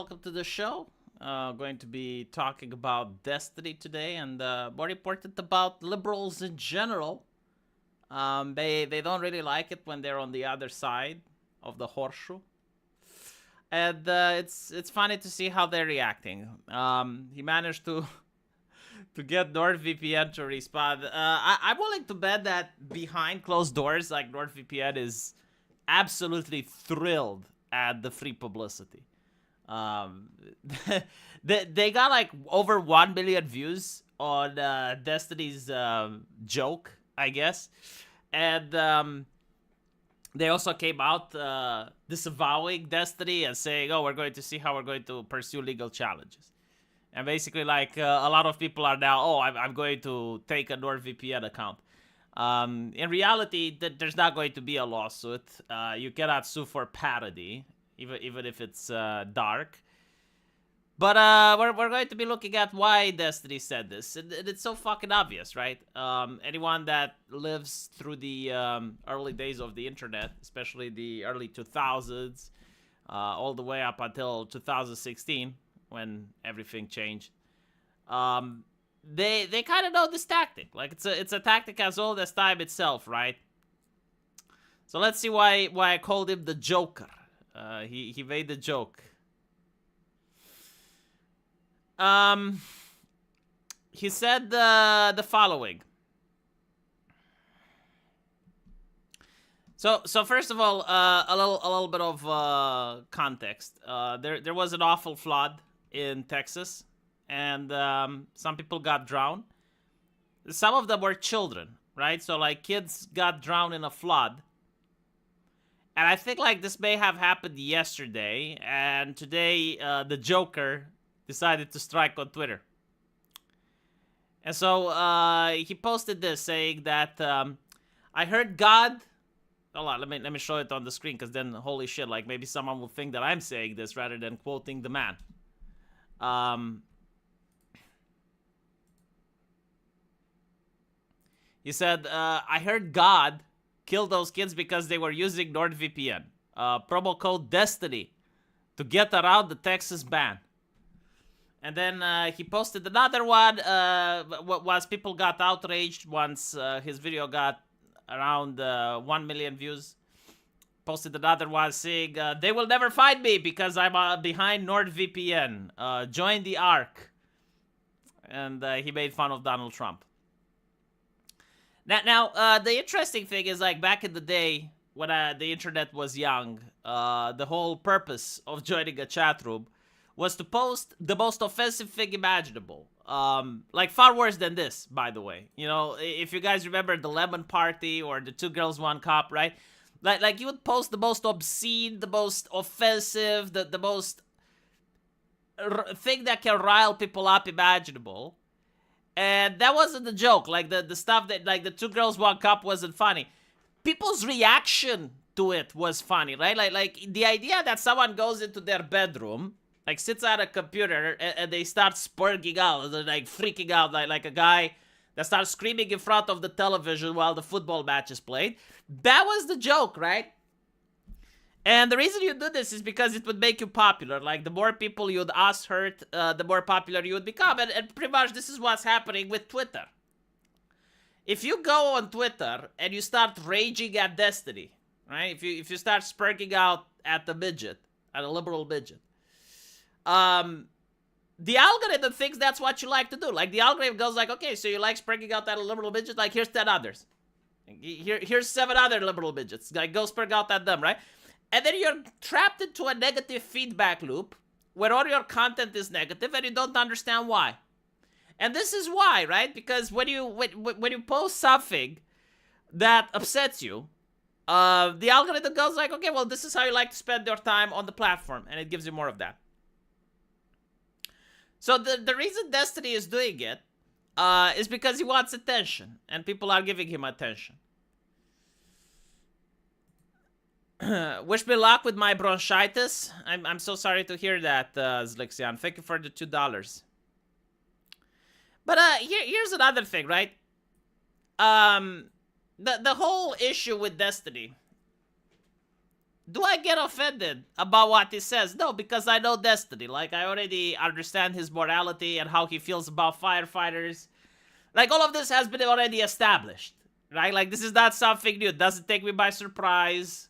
welcome to the show. Going to be talking about destiny today, and more important about liberals in general. They don't really like it when they're on the other side of the horseshoe, and it's funny to see how they're reacting. He managed to to get NordVPN to respond. I'm willing to bet that behind closed doors, like NordVPN is absolutely thrilled at the free publicity. Um, they got like over 1 million views on Destiny's joke, I guess, and they also came out disavowing Destiny and saying, "Oh, we're going to see how we're going to pursue legal challenges." And basically, like a lot of people are now, "Oh, I'm going to take a NordVPN account." In reality, there's not going to be a lawsuit. You cannot sue for parody, even if it's dark. But we're going to be looking at why Destiny said this. And it's so fucking obvious, right? Anyone that lives through the early days of the internet, especially the early 2000s, all the way up until 2016, when everything changed, they kind of know this tactic. Like it's a tactic as old as time itself, right? So let's see why I called him the Joker. He made the joke. He said the following. So first of all, a little bit of context. There was an awful flood in Texas, and some people got drowned. Some of them were children, right? So like kids got drowned in a flood. And I think like this may have happened yesterday, and today the Joker decided to strike on Twitter. And so he posted this saying that I heard God. Hold on, let me show it on the screen, because then holy shit, like maybe someone will think that I'm saying this rather than quoting the man. He said, I heard God kill those kids because they were using NordVPN. Promo code DESTINY to get around the Texas ban. And then he posted another one once people got outraged, once his video got around 1 million views. Posted another one saying, they will never find me because I'm behind NordVPN. Join the ARC. And he made fun of Donald Trump. Now, the interesting thing is, like, back in the day, when the internet was young, the whole purpose of joining a chat room was to post the most offensive thing imaginable. Like, far worse than this, by the way. You know, if you guys remember the Lemon Party or the Two Girls, One Cup, right? Like you would post the most obscene, the most offensive, the most thing that can rile people up imaginable. And that wasn't the joke. Like, the stuff that, like, the Two Girls, One Cup wasn't funny. People's reaction to it was funny, right? Like the idea that someone goes into their bedroom, like, sits at a computer, and they start spurging out, they're, like, freaking out, like a guy that starts screaming in front of the television while the football match is played. That was the joke, right? And the reason you do this is because it would make you popular. Like, the more people you'd ass hurt, the more popular you would become. And pretty much this is what's happening with Twitter. If you go on Twitter and you start raging at Destiny, right? If you start spurging out at the midget, at a liberal midget, the algorithm thinks that's what you like to do. Like, the algorithm goes like, okay, so you like spurging out at a liberal midget? Like, here's 10 others. Here's 7 other liberal midgets. Like, go spurg out at them, right? And then you're trapped into a negative feedback loop where all your content is negative and you don't understand why. And this is why, right? Because when you post something that upsets you, the algorithm goes like, okay, well, this is how you like to spend your time on the platform, and it gives you more of that. So the reason Destiny is doing it is because he wants attention, and people are giving him attention. Wish me luck with my bronchitis. I'm so sorry to hear that, Zlixian. Thank you for the $2. But here's another thing, right? The whole issue with Destiny do I get offended about what he says? No, because I know Destiny. Like, I already understand his morality and how he feels about firefighters. Like, all of this has been already established, right? Like, this is not something new. It doesn't take me by surprise.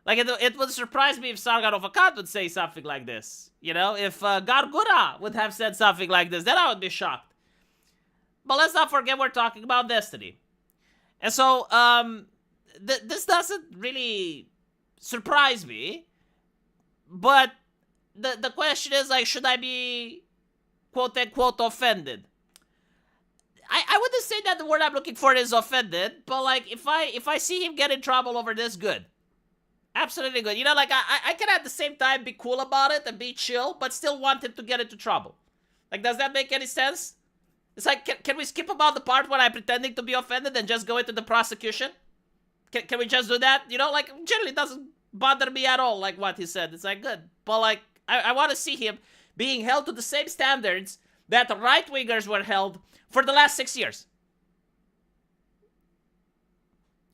Like, it would surprise me if Sargon of Akkad would say something like this. You know, if Gargura would have said something like this, then I would be shocked. But let's not forget we're talking about Destiny. And so, this doesn't really surprise me. But the question is, like, should I be quote-unquote offended? I wouldn't say that the word I'm looking for is offended, but, like, if I see him get in trouble over this, good. Absolutely good. You know, like, I can at the same time be cool about it and be chill, but still want him to get into trouble. Like, does that make any sense? It's like, can we skip about the part where I'm pretending to be offended and just go into the prosecution? Can we just do that? You know, like, generally it doesn't bother me at all, like what he said. It's like, good. But, like, I want to see him being held to the same standards that right-wingers were held for the last 6 years.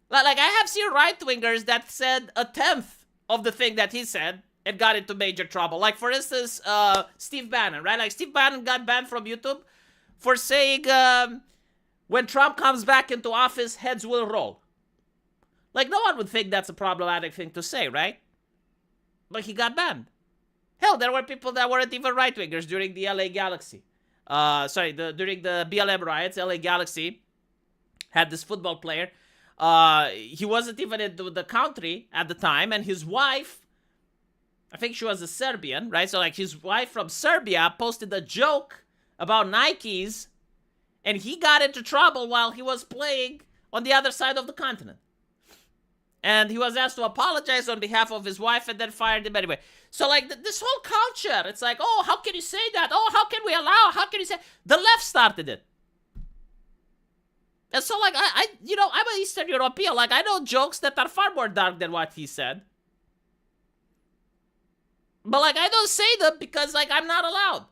Like, I have seen right-wingers that said a tenth of the thing that he said and got into major trouble. Like, for instance, Steve Bannon, right? Like, Steve Bannon got banned from YouTube for saying, when Trump comes back into office, heads will roll. Like, no one would think that's a problematic thing to say, right? But he got banned. Hell, there were people that weren't even right-wingers during the LA Galaxy. During the BLM riots, LA Galaxy had this football player. He wasn't even in the country at the time, and his wife, I think she was a Serbian, right? So, like, his wife from Serbia posted a joke about Nikes, and he got into trouble while he was playing on the other side of the continent. And he was asked to apologize on behalf of his wife and then fired him anyway. So, like, this whole culture, it's like, oh, how can you say that? Oh, how can we allow? How can you say? The left started it. And so, like, I'm an Eastern European. Like, I know jokes that are far more dark than what he said. But, like, I don't say them because, like, I'm not allowed.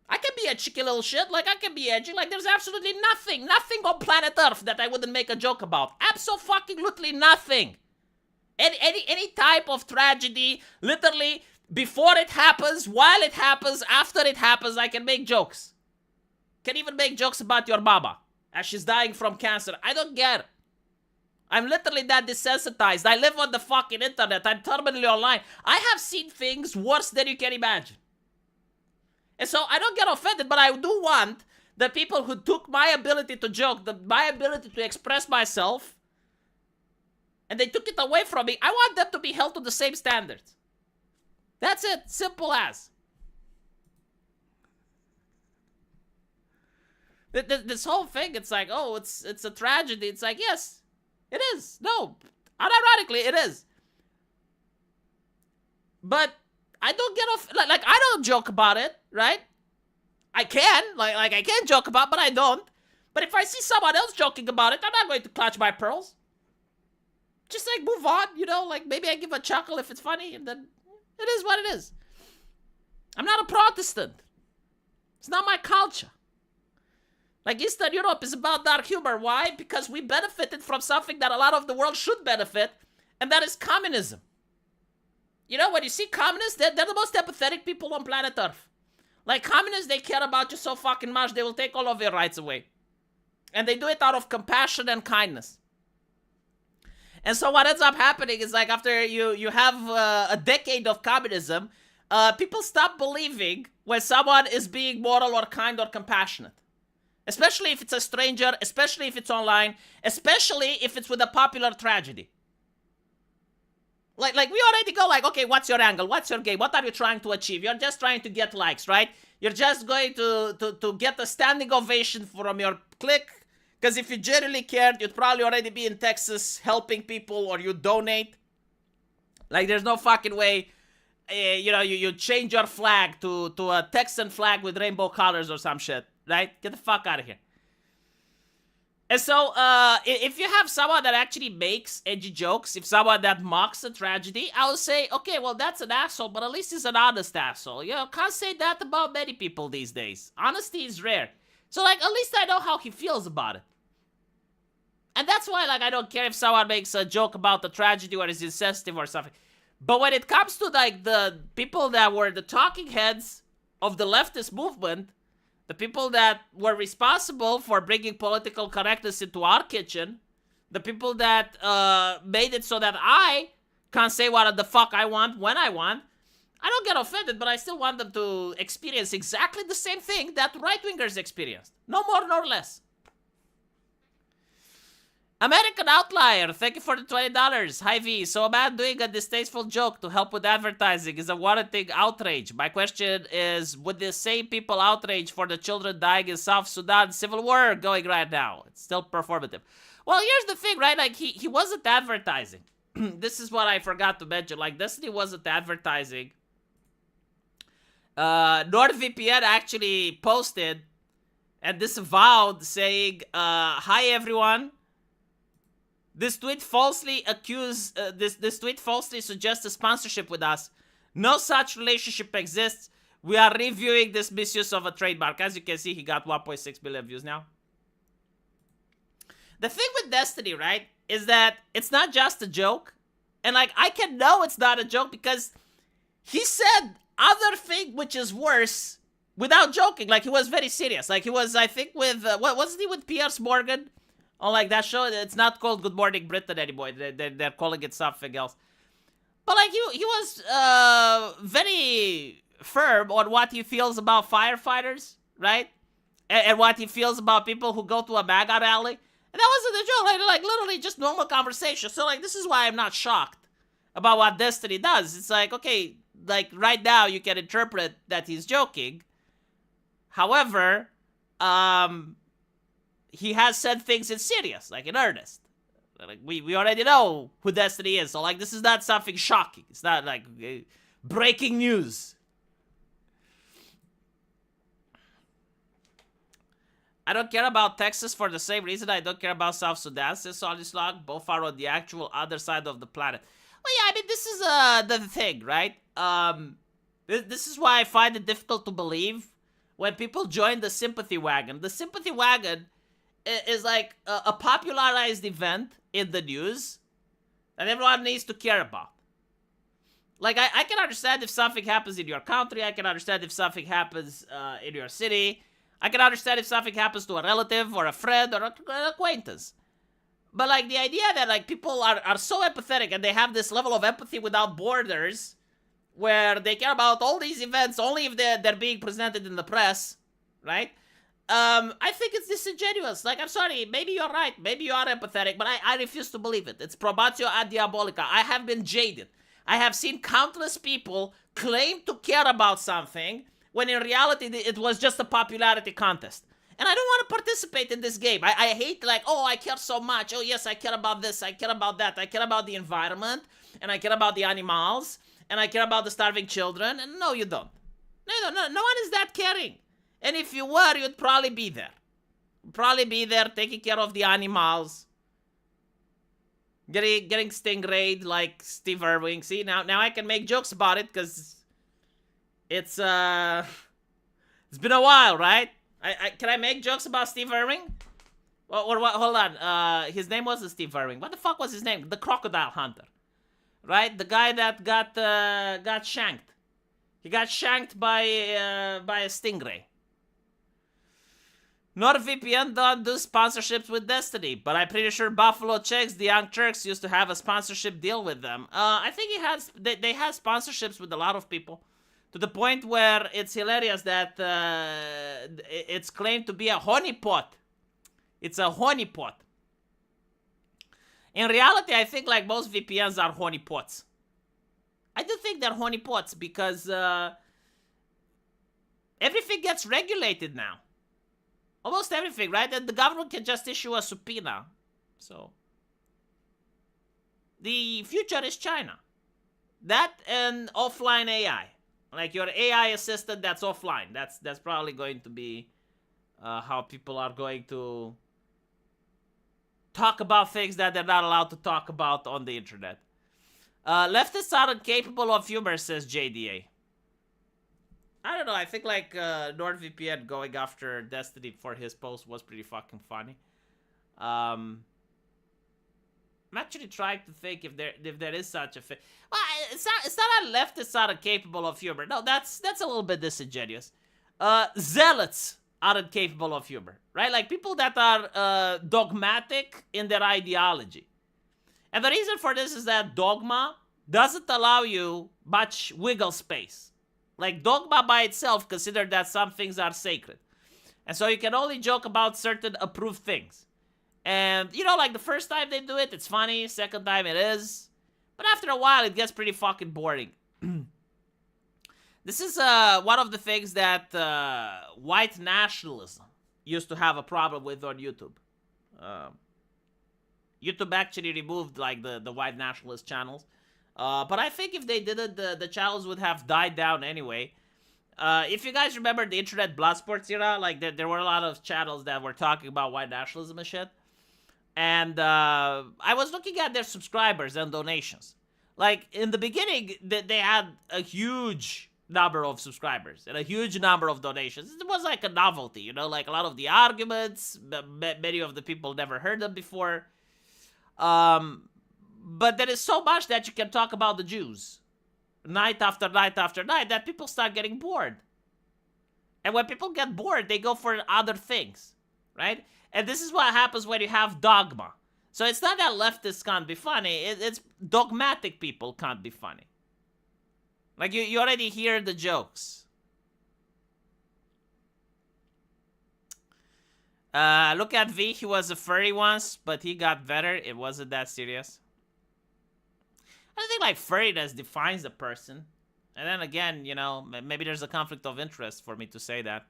I can be a cheeky little shit. Like, I can be edgy. Like, there's absolutely nothing on planet Earth that I wouldn't make a joke about. Absolutely nothing. Any type of tragedy, literally, before it happens, while it happens, after it happens, I can make jokes. Can even make jokes about your mama as she's dying from cancer. I don't care. I'm literally that desensitized. I live on the fucking internet. I'm terminally online. I have seen things worse than you can imagine. And so I don't get offended, but I do want the people who took my ability to joke, my ability to express myself, and they took it away from me, I want them to be held to the same standards. That's it. Simple as. This whole thing, it's like, oh, it's a tragedy. It's like, yes, it is. No, unironically, it is. But I don't get off, like, I don't joke about it, right? I can, like I can joke about it, but I don't. But if I see someone else joking about it, I'm not going to clutch my pearls. Just, like, move on, you know, like, maybe I give a chuckle if it's funny, and then it is what it is. I'm not a Protestant. It's not my culture. Like, Eastern Europe is about dark humor. Why? Because we benefited from something that a lot of the world should benefit, and that is communism. You know, when you see communists, they're the most empathetic people on planet Earth. Like, communists, they care about you so fucking much, they will take all of your rights away. And they do it out of compassion and kindness. And so what ends up happening is, like, after you have a decade of communism, people stop believing when someone is being moral or kind or compassionate. Especially if it's a stranger, especially if it's online, especially if it's with a popular tragedy. Like we already go like, okay, what's your angle? What's your game? What are you trying to achieve? You're just trying to get likes, right? You're just going to get a standing ovation from your clique. Because if you genuinely cared, you'd probably already be in Texas helping people, or you donate. Like, there's no fucking way, you change your flag to a Texan flag with rainbow colors or some shit, right? Get the fuck out of here. And so, if you have someone that actually makes edgy jokes, if someone that mocks a tragedy, I would say, okay, well, that's an asshole, but at least he's an honest asshole. You know, can't say that about many people these days. Honesty is rare. So, like, at least I know how he feels about it. And that's why, like, I don't care if someone makes a joke about the tragedy or is insensitive or something. But when it comes to like the people that were the talking heads of the leftist movement, the people that were responsible for bringing political correctness into our kitchen, the people that made it so that I can't say what the fuck I want when I want, I don't get offended, but I still want them to experience exactly the same thing that right-wingers experienced. No more nor less. American Outlier, thank you for the $20. Hi V, so a man doing a distasteful joke to help with advertising is a warranting outrage. My question is, would the same people outrage for the children dying in South Sudan civil war going right now? It's still performative. Well, here's the thing, right? Like, he wasn't advertising. This is what I forgot to mention. Like, Destiny wasn't advertising. NordVPN actually posted and disavowed saying, hi everyone. This tweet falsely this tweet falsely suggests a sponsorship with us. No such relationship exists. We are reviewing this misuse of a trademark. As you can see, he got 1.6 million views now. The thing with Destiny, right, is that it's not just a joke. And like, I can know it's not a joke because he said other thing which is worse without joking. Like, he was very serious. Like, he was, I think, with, what wasn't he with Piers Morgan? On like that show, it's not called Good Morning Britain anymore. They're calling it something else. But like he was very firm on what he feels about firefighters, right? And what he feels about people who go to a MAGA rally. And that wasn't a joke. Like literally just normal conversation. So like this is why I'm not shocked about what Destiny does. It's like, okay, like right now you can interpret that he's joking. However, he has said things in serious, like in earnest. Like we already know who Destiny is, so like this is not something shocking. It's not like breaking news. I don't care about Texas for the same reason I don't care about South Sudan, says Solislog. Both are on the actual other side of the planet. Well, yeah, I mean, this is the thing, right? This is why I find it difficult to believe when people join the sympathy wagon. The sympathy wagon is like a popularized event in the news that everyone needs to care about. Like, I can understand if something happens in your country. I can understand if something happens in your city. I can understand if something happens to a relative or a friend or an acquaintance. But, like, the idea that, like, people are so empathetic and they have this level of empathy without borders where they care about all these events only if they're being presented in the press, right? I think it's disingenuous. Like, I'm sorry, maybe you're right. Maybe you are empathetic, but I refuse to believe it. It's probatio ad diabolica. I have been jaded. I have seen countless people claim to care about something when in reality it was just a popularity contest. And I don't want to participate in this game. I hate like, oh, I care so much. Oh, yes, I care about this. I care about that. I care about the environment. And I care about the animals. And I care about the starving children. And no, you don't. No one is that caring. And if you were, you'd probably be there. Probably be there taking care of the animals. Getting stingrayed like Steve Irwin. See, now I can make jokes about it because it's been a while, right? Can I make jokes about Steve Irwin? Or what? Hold on. His name wasn't Steve Irwin. What the fuck was his name? The crocodile hunter, right? The guy that got shanked. He got shanked by a stingray. NordVPN don't do sponsorships with Destiny, but I'm pretty sure Buffalo Checks, the Young Turks, used to have a sponsorship deal with them. I think they had sponsorships with a lot of people, to the point where it's hilarious that it's claimed to be a honeypot. It's a honeypot. In reality, I think like most VPNs are honeypots. I do think they're honeypots because everything gets regulated now. Almost everything, right? And the government can just issue a subpoena. So, the future is China. That and offline AI. Like your AI assistant that's offline. That's probably going to be how people are going to talk about things that they're not allowed to talk about on the internet. Leftists are incapable of humor, says JDA. I don't know, I think like NordVPN going after Destiny for his post was pretty fucking funny. I'm actually trying to think if there is such a thing. Well, it's not that leftists are incapable of humor. No, that's a little bit disingenuous. Zealots are incapable of humor, right? Like people that are dogmatic in their ideology. And the reason for this is that dogma doesn't allow you much wiggle space. Like dogma by itself considered that some things are sacred. And so you can only joke about certain approved things. And, you know, like the first time they do it, it's funny. Second time it is. But after a while, it gets pretty fucking boring. This is one of the things that white nationalism used to have a problem with on YouTube. YouTube actually removed like the white nationalist channels. But I think if they did it, the channels would have died down anyway. If you guys remember the internet blood sports era, like there were a lot of channels that were talking about white nationalism and shit. And I was looking at their subscribers and donations. Like in the beginning, they had a huge number of subscribers and a huge number of donations. It was like a novelty, you know, like a lot of the arguments. Many of the people never heard them before. But there is so much that you can talk about the Jews night after night after night that people start getting bored. And when people get bored, they go for other things, right? And this is what happens when you have dogma. So it's not that leftists can't be funny. It's dogmatic people can't be funny. Like you already hear the jokes. Look at V. He was a furry once, but he got better. It wasn't that serious. I don't think like furriness defines a person. And then again, you know, maybe there's a conflict of interest for me to say that.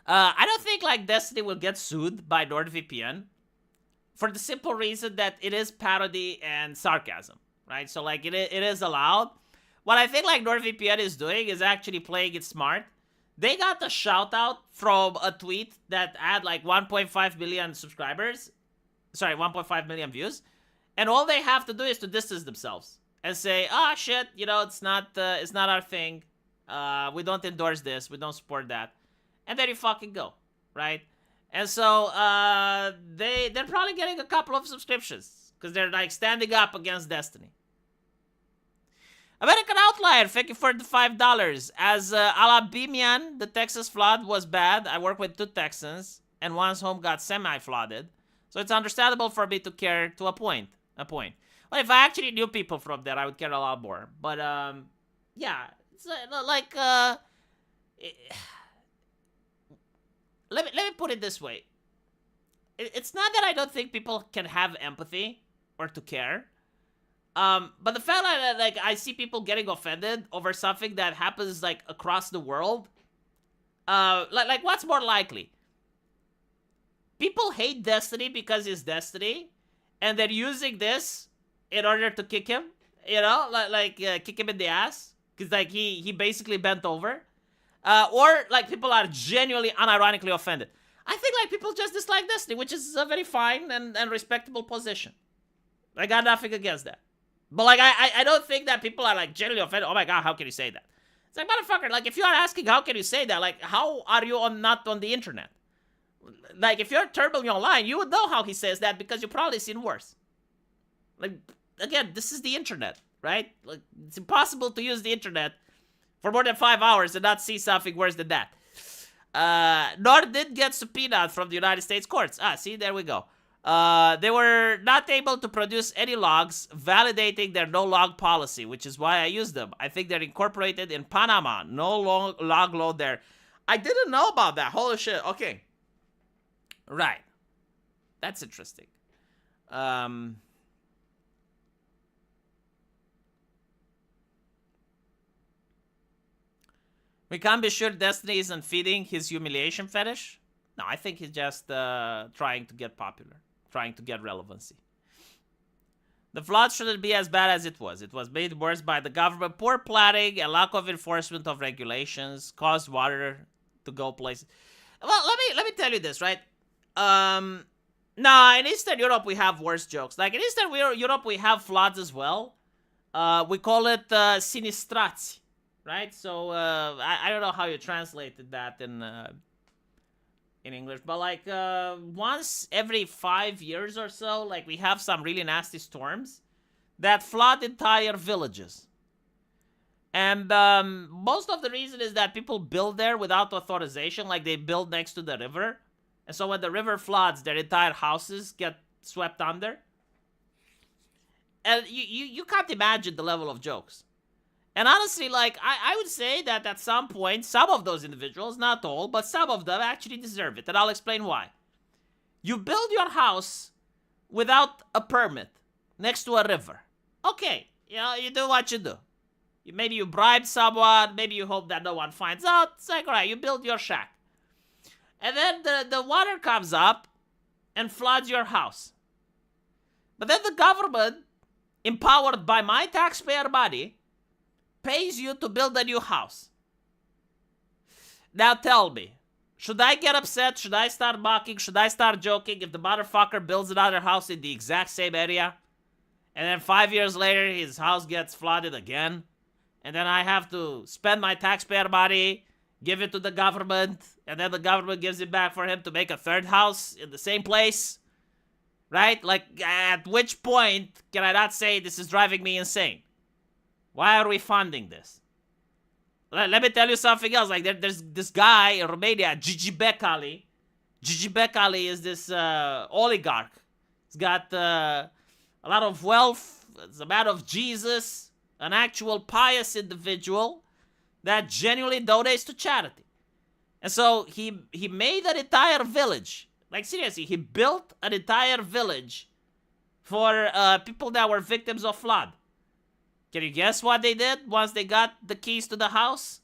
I don't think like Destiny will get sued by NordVPN for the simple reason that it is parody and sarcasm, right? So like it is allowed. What I think like NordVPN is doing is actually playing it smart. They got a shout out from a tweet that had like 1.5 million subscribers. Sorry, 1.5 million views. And all they have to do is to distance themselves and say, "Ah, shit, you know, it's not our thing. We don't endorse this. We don't support that." And then you fucking go, right? And so they're probably getting a couple of subscriptions because they're like standing up against Destiny. American Outlier, thank you for the $5. As Alabamian, the Texas flood was bad. I work with 2 Texans, and one's home got semi-flooded. So it's understandable for me to care to a point. Well, if I actually knew people from there, I would care a lot more. But, yeah. It's like, let me put it this way. It's not that I don't think people can have empathy or to care. But the fact that like I see people getting offended over something that happens like across the world, like what's more likely? People hate Destiny because it's Destiny, and they're using this in order to kick him, you know, kick him in the ass because like he basically bent over, or like people are genuinely unironically offended. I think like people just dislike Destiny, which is a very fine and respectable position. I got nothing against that. But, like, I don't think that people are, like, genuinely offended. Oh, my God, how can you say that? It's like, motherfucker, like, if you are asking how can you say that, like, how are you not on the internet? Like, if you're turbulent online, you would know how he says that because you've probably seen worse. Like, again, this is the internet, right? Like, it's impossible to use the internet for more than 5 hours and not see something worse than that. Nord did get subpoenaed from the United States courts. See, there we go. They were not able to produce any logs validating their no-log policy, which is why I used them. I think they're incorporated in Panama. No log load there. I didn't know about that. Holy shit. Okay. Right. That's interesting. We can't be sure Destiny isn't feeding his humiliation fetish. No, I think he's just trying to get popular. Trying to get relevancy. The flood shouldn't be as bad as it was. It was made worse by the government. Poor planning and lack of enforcement of regulations caused water to go places. Well, let me tell you this, right? In Eastern Europe we have worse jokes. Like in Eastern Europe we have floods as well. We call it sinistrati, right? So I don't know how you translated that in English, but like once every 5 years or so, like we have some really nasty storms that flood entire villages. And most of the reason is that people build there without authorization, like they build next to the river. And so when the river floods, their entire houses get swept under. And you can't imagine the level of jokes. And honestly, like, I would say that at some point, some of those individuals, not all, but some of them actually deserve it. And I'll explain why. You build your house without a permit next to a river. Okay, you know, you do what you do. Maybe you bribe someone, maybe you hope that no one finds out. It's like, all right, you build your shack. And then the water comes up and floods your house. But then the government, empowered by my taxpayer money, pays you to build a new house. Now tell me, should I get upset? Should I start mocking? Should I start joking if the motherfucker builds another house in the exact same area? And then 5 years later, his house gets flooded again? And then I have to spend my taxpayer money, give it to the government, and then the government gives it back for him to make a third house in the same place? Right? Like, at which point can I not say this is driving me insane? Why are we funding this? Let me tell you something else. Like, there's this guy in Romania, Gigi Becali. Gigi Becali is this oligarch. He's got a lot of wealth. He's a man of Jesus. An actual pious individual that genuinely donates to charity. And so he made an entire village. Like, seriously, he built an entire village for people that were victims of flood. Can you guess what they did once they got the keys to the house?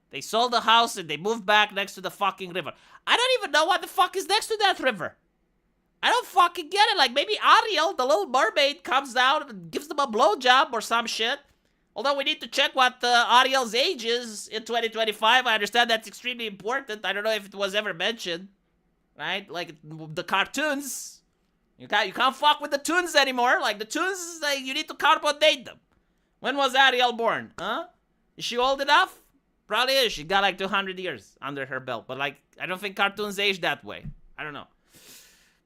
They sold the house and they moved back next to the fucking river. I don't even know what the fuck is next to that river. I don't fucking get it. Like, maybe Ariel, the little mermaid, comes down and gives them a blowjob or some shit. Although we need to check what Ariel's age is in 2025. I understand that's extremely important. I don't know if it was ever mentioned. Right? Like, the cartoons. You can't fuck with the tunes anymore. Like, the tunes, like, you need to carbon date them. When was Ariel born? Huh? Is she old enough? Probably is. She got like 200 years under her belt. But like, I don't think cartoons age that way. I don't know.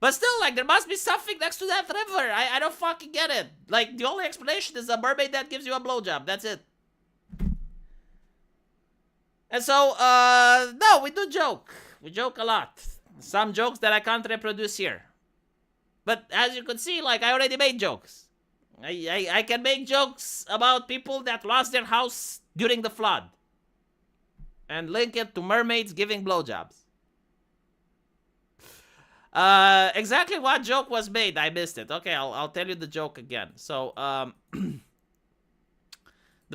But still, like, there must be something next to that river. I don't fucking get it. Like, the only explanation is a mermaid that gives you a blowjob. That's it. And so, no, we do joke. We joke a lot. Some jokes that I can't reproduce here. But as you can see, like, I already made jokes. I can make jokes about people that lost their house during the flood. And link it to mermaids giving blowjobs. Exactly what joke was made? I missed it. Okay, I'll tell you the joke again. So, the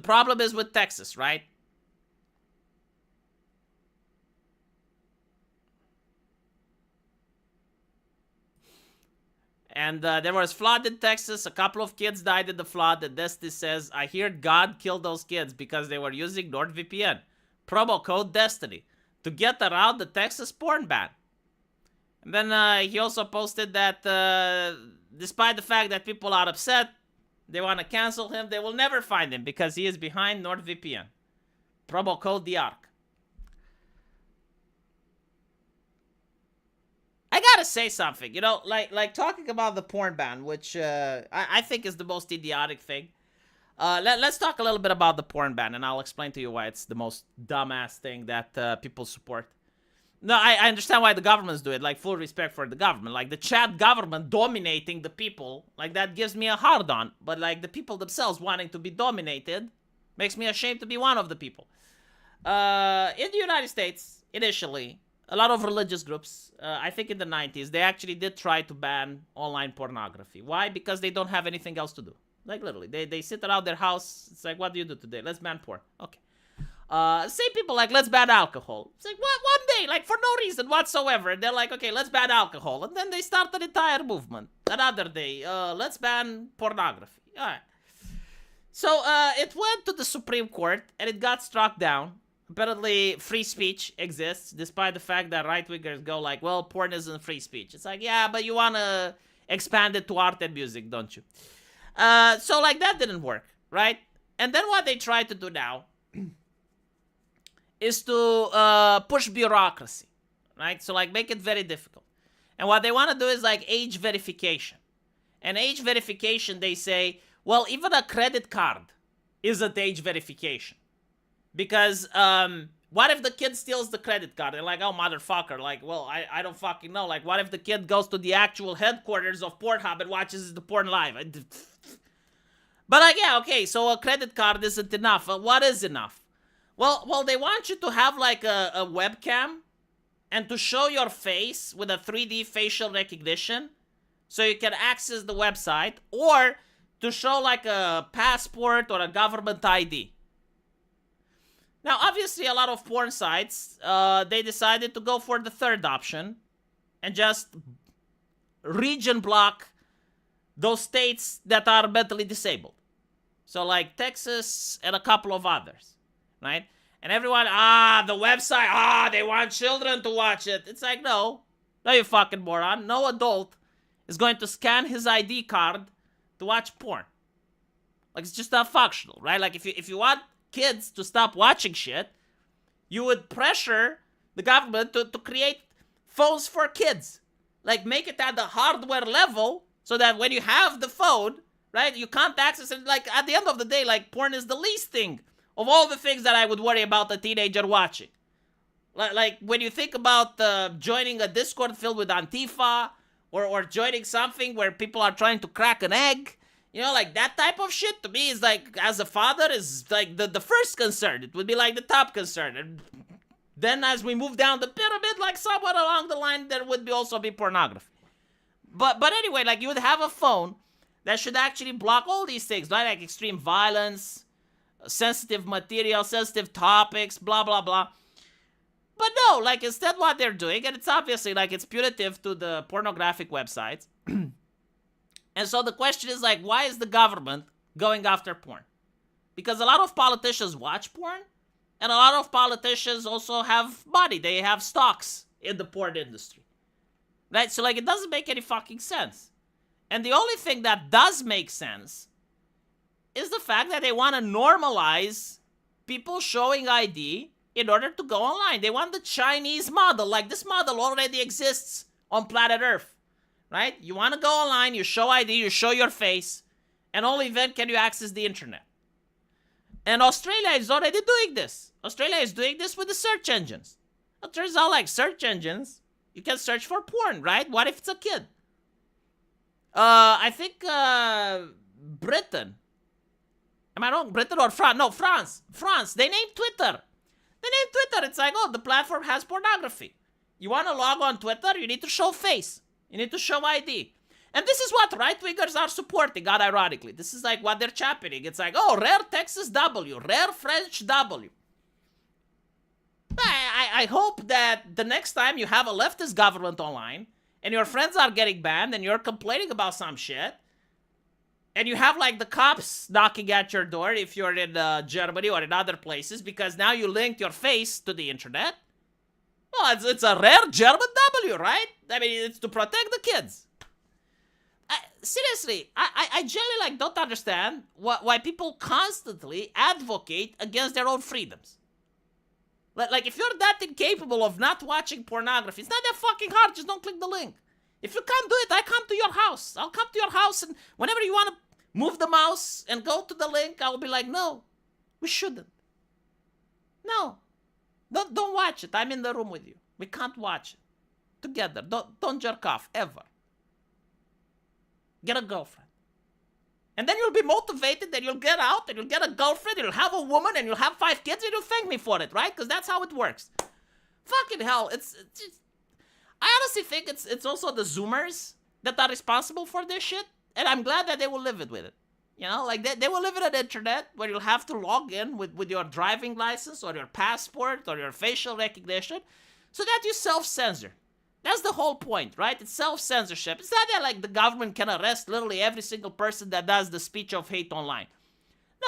problem is with Texas, right? And there was flood in Texas. A couple of kids died in the flood. And Destiny says, I hear God killed those kids because they were using NordVPN. Promo code Destiny to get around the Texas porn ban. And then he also posted that despite the fact that people are upset, they want to cancel him, they will never find him because he is behind NordVPN. Promo code the Ark. I gotta say something, you know, like talking about the porn ban, which I think is the most idiotic thing. Let's talk a little bit about the porn ban, and I'll explain to you why it's the most dumbass thing that people support. No, I understand why the governments do it, like, full respect for the government. Like, the Chad government dominating the people, like, that gives me a hard-on. But, like, the people themselves wanting to be dominated makes me ashamed to be one of the people. In the United States, initially, a lot of religious groups, I think in the 90s, they actually did try to ban online pornography. Why? Because they don't have anything else to do. Like, literally, they sit around their house. It's like, what do you do today? Let's ban porn. Okay. Same people like, let's ban alcohol. It's like, what? One day, like, for no reason whatsoever. They're like, okay, let's ban alcohol. And then they start an entire movement. Another day, let's ban pornography. All right. So, it went to the Supreme Court, and it got struck down. Apparently, free speech exists, despite the fact that right-wingers go like, well, porn isn't free speech. It's like, yeah, but you want to expand it to art and music, don't you? So, like, that didn't work, right? And then what they try to do now is to push bureaucracy, right? So like make it very difficult. And what they want to do is like age verification. And age verification, they say, well, even a credit card isn't age verification. Because what if the kid steals the credit card? They're like, oh, motherfucker. Like, well, I don't fucking know. Like, what if the kid goes to the actual headquarters of Pornhub and watches the porn live? But like, yeah, okay, so a credit card isn't enough. What is enough? Well, they want you to have like a webcam and to show your face with a 3D facial recognition so you can access the website, or to show like a passport or a government ID. Now, obviously, a lot of porn sites, they decided to go for the third option and just region block those states that are mentally disabled. So like Texas and a couple of others, right? And everyone, the website, they want children to watch it. It's like, no, you fucking moron. No adult is going to scan his ID card to watch porn. Like, it's just not functional, right? Like, if you want kids to stop watching shit, you would pressure the government to create phones for kids. Like, make it at the hardware level so that when you have the phone, right, you can't access it. Like, at the end of the day, like, porn is the least thing of all the things that I would worry about a teenager watching. Like when you think about joining a Discord filled with Antifa, or joining something where people are trying to crack an egg, you know, like that type of shit to me is like, as a father, is like the first concern. It would be like the top concern. And then as we move down the pyramid, like somewhere along the line, there would also be pornography. But anyway, like you would have a phone that should actually block all these things, right? Like extreme violence, sensitive material, sensitive topics, blah, blah, blah. But no, like instead what they're doing, and it's obviously like it's punitive to the pornographic websites. And so the question is like, why is the government going after porn? Because a lot of politicians watch porn, and a lot of politicians also have money. They have stocks in the porn industry. Right? So like it doesn't make any fucking sense. And the only thing that does make sense is the fact that they want to normalize people showing ID in order to go online. They want the Chinese model. Like, this model already exists on planet Earth, right? You want to go online, you show ID, you show your face, and only then can you access the internet. And Australia is already doing this. Australia is doing this with the search engines. It turns out, like, search engines, you can search for porn, right? What if it's a kid? I think, Britain. Am I wrong? Britain or France? No, France. France. They named Twitter. It's like, oh, the platform has pornography. You want to log on Twitter? You need to show face. You need to show ID. And this is what right-wingers are supporting, unironically. This is like what they're championing. It's like, oh, rare Texas W, rare French W. I hope that the next time you have a leftist government online and your friends are getting banned and you're complaining about some shit, and you have like the cops knocking at your door if you're in Germany or in other places because now you linked your face to the internet. Well, it's a rare German W, right? I mean, it's to protect the kids. Seriously, I genuinely like don't understand why people constantly advocate against their own freedoms. Like if you're that incapable of not watching pornography, it's not that fucking hard. Just don't click the link. If you can't do it, I come to your house. I'll come to your house, and whenever you want to move the mouse and go to the link, I will be like, no, we shouldn't. No, don't watch it. I'm in the room with you. We can't watch it together. Don't jerk off ever. Get a girlfriend. And then you'll be motivated, and you'll get out, and you'll get a girlfriend, and you'll have a woman, and you'll have 5 kids, and you'll thank me for it, right? Because that's how it works. Fucking hell, it's just... I honestly think it's also the Zoomers that are responsible for this shit, and I'm glad that they will live it with it. You know, like they will live in an internet where you'll have to log in with your driving license or your passport or your facial recognition so that you self-censor. That's the whole point, right? It's self-censorship. It's not that like the government can arrest literally every single person that does the speech of hate online.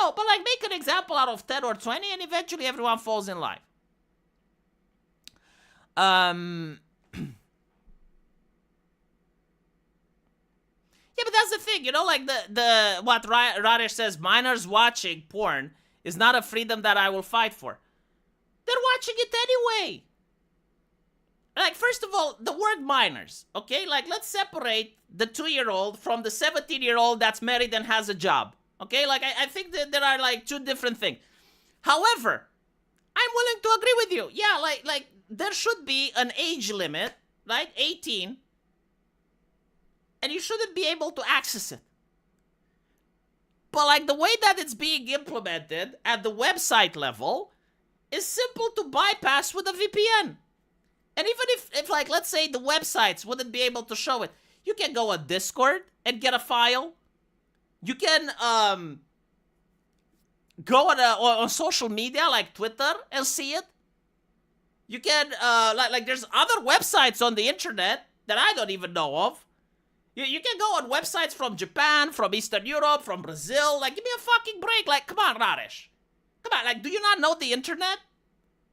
No, but like make an example out of 10 or 20 and eventually everyone falls in line. Yeah, but that's the thing, you know, like the what Radish says, minors watching porn is not a freedom that I will fight for. They're watching it anyway. like, first of all, the word minors, okay? Like, let's separate the 2-year-old from the 17-year-old that's married and has a job, okay? Like, I think that there are, like, two different things. However, I'm willing to agree with you. Yeah, like there should be an age limit, right? 18. And you shouldn't be able to access it. But, like, the way that it's being implemented at the website level is simple to bypass with a VPN. And even if like, let's say the websites wouldn't be able to show it, you can go on Discord and get a file. You can go on social media like Twitter and see it. You can, like there's other websites on the internet that I don't even know of. You can go on websites from Japan, from Eastern Europe, from Brazil. Like, give me a fucking break. Like, come on, Radesh. Come on, like, do you not know the internet?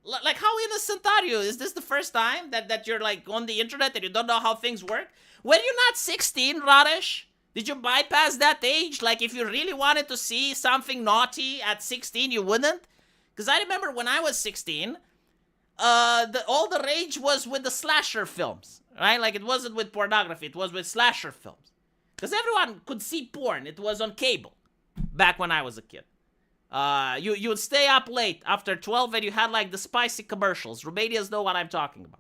Like, how innocent are you? Is this the first time that you're, like, on the internet and you don't know how things work? Were you not 16, Radesh? Did you bypass that age? Like, if you really wanted to see something naughty at 16, you wouldn't? Because I remember when I was 16, all the rage was with the slasher films, right? Like, it wasn't with pornography, it was with slasher films. Because everyone could see porn. It was on cable back when I was a kid. You would stay up late after 12 and you had, like, the spicy commercials. Romanians know what I'm talking about.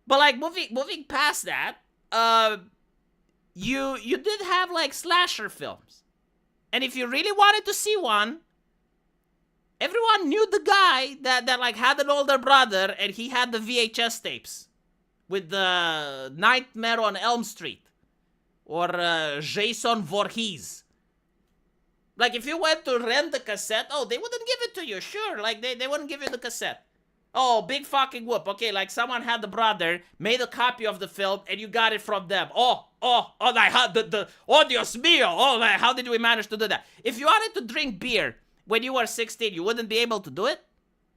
But, like, moving past that, you did have, like, slasher films. And if you really wanted to see one, everyone knew the guy that like, had an older brother and he had the VHS tapes with the Nightmare on Elm Street or Jason Voorhees. Like, if you went to rent the cassette, oh, they wouldn't give it to you, sure. Like, they wouldn't give you the cassette. Oh, big fucking whoop. Okay, like, someone had the brother, made a copy of the film, and you got it from them. Like, how, oh, Dios mío. Oh, like, how did we manage to do that? If you wanted to drink beer when you were 16, you wouldn't be able to do it?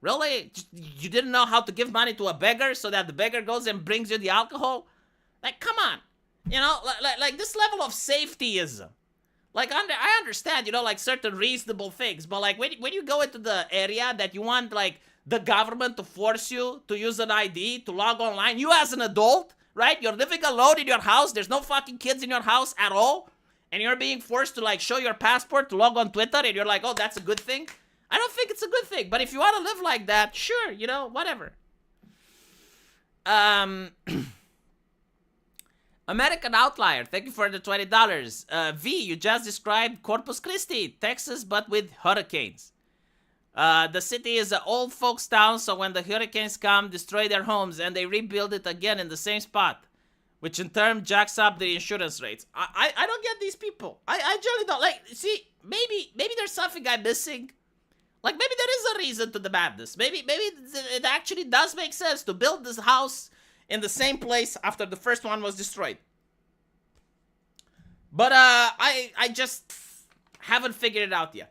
Really? You didn't know how to give money to a beggar so that the beggar goes and brings you the alcohol? Like, come on. You know, like this level of safetyism. Like, I understand, you know, like, certain reasonable things, but, like, when you go into the area that you want, like, the government to force you to use an ID to log online, you as an adult, right? You're living alone in your house, there's no fucking kids in your house at all, and you're being forced to, like, show your passport to log on Twitter, and you're like, oh, that's a good thing? I don't think it's a good thing, but if you want to live like that, sure, you know, whatever. American Outlier, thank you for the $20. V, you just described Corpus Christi, Texas, but with hurricanes. The city is an old folks town, so when the hurricanes come, destroy their homes, and they rebuild it again in the same spot, which in turn jacks up the insurance rates. I don't get these people. I generally don't. Like, see, maybe there's something I'm missing. Like, maybe there is a reason to the madness. Maybe it actually does make sense to build this house in the same place after the first one was destroyed. But I just haven't figured it out yet.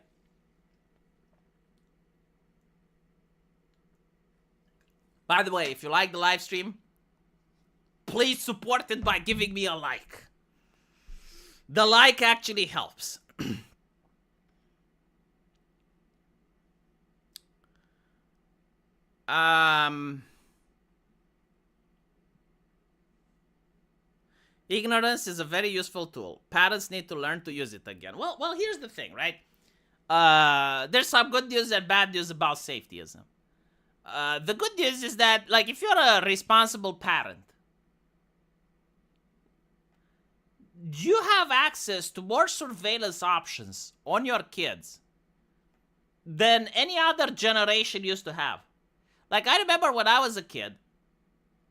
By the way, if you like the live stream, please support it by giving me a like. The like actually helps. Ignorance is a very useful tool. Parents need to learn to use it again. Well, here's the thing, right? There's some good news and bad news about safetyism. The good news is that, like, if you're a responsible parent, you have access to more surveillance options on your kids than any other generation used to have. Like, I remember when I was a kid,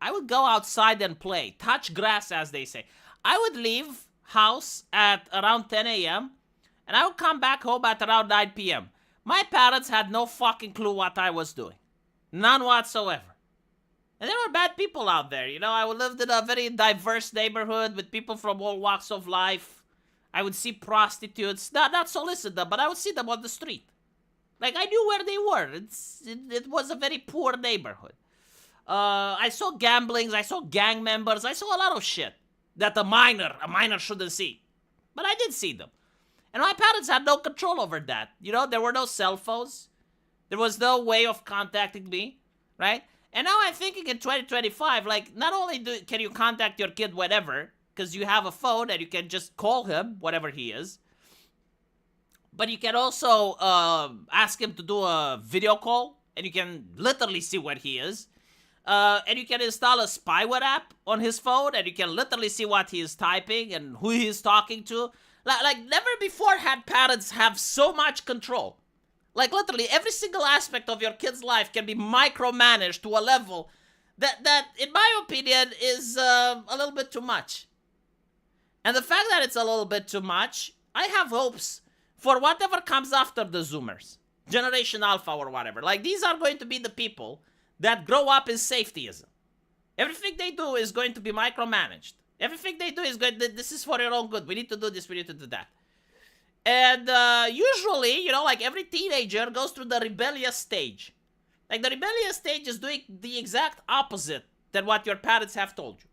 I would go outside and play, touch grass, as they say. I would leave house at around 10 a.m. and I would come back home at around 9 p.m. My parents had no fucking clue what I was doing. None whatsoever. And there were bad people out there, you know. I lived in a very diverse neighborhood with people from all walks of life. I would see prostitutes, not solicit them, but I would see them on the street. Like, I knew where they were. It was a very poor neighborhood. I saw gamblings, I saw gang members, I saw a lot of shit that a minor shouldn't see. But I did see them. And my parents had no control over that. You know, there were no cell phones. There was no way of contacting me, right? And now I'm thinking in 2025, like, not only can you contact your kid whenever, because you have a phone and you can just call him, whatever he is, but you can also ask him to do a video call, and you can literally see where he is. And you can install a spyware app on his phone, and you can literally see what he is typing and who he is talking to. Like never before had parents have so much control. Like literally every single aspect of your kid's life can be micromanaged to a level that in my opinion, is a little bit too much. And the fact that it's a little bit too much, I have hopes for whatever comes after the Zoomers, Generation Alpha or whatever. Like, these are going to be the people that grow up in safetyism. Everything they do is going to be micromanaged. Everything they do is going, this is for your own good. We need to do this, we need to do that. And usually, like every teenager goes through the rebellious stage. Like the rebellious stage is doing the exact opposite than what your parents have told you.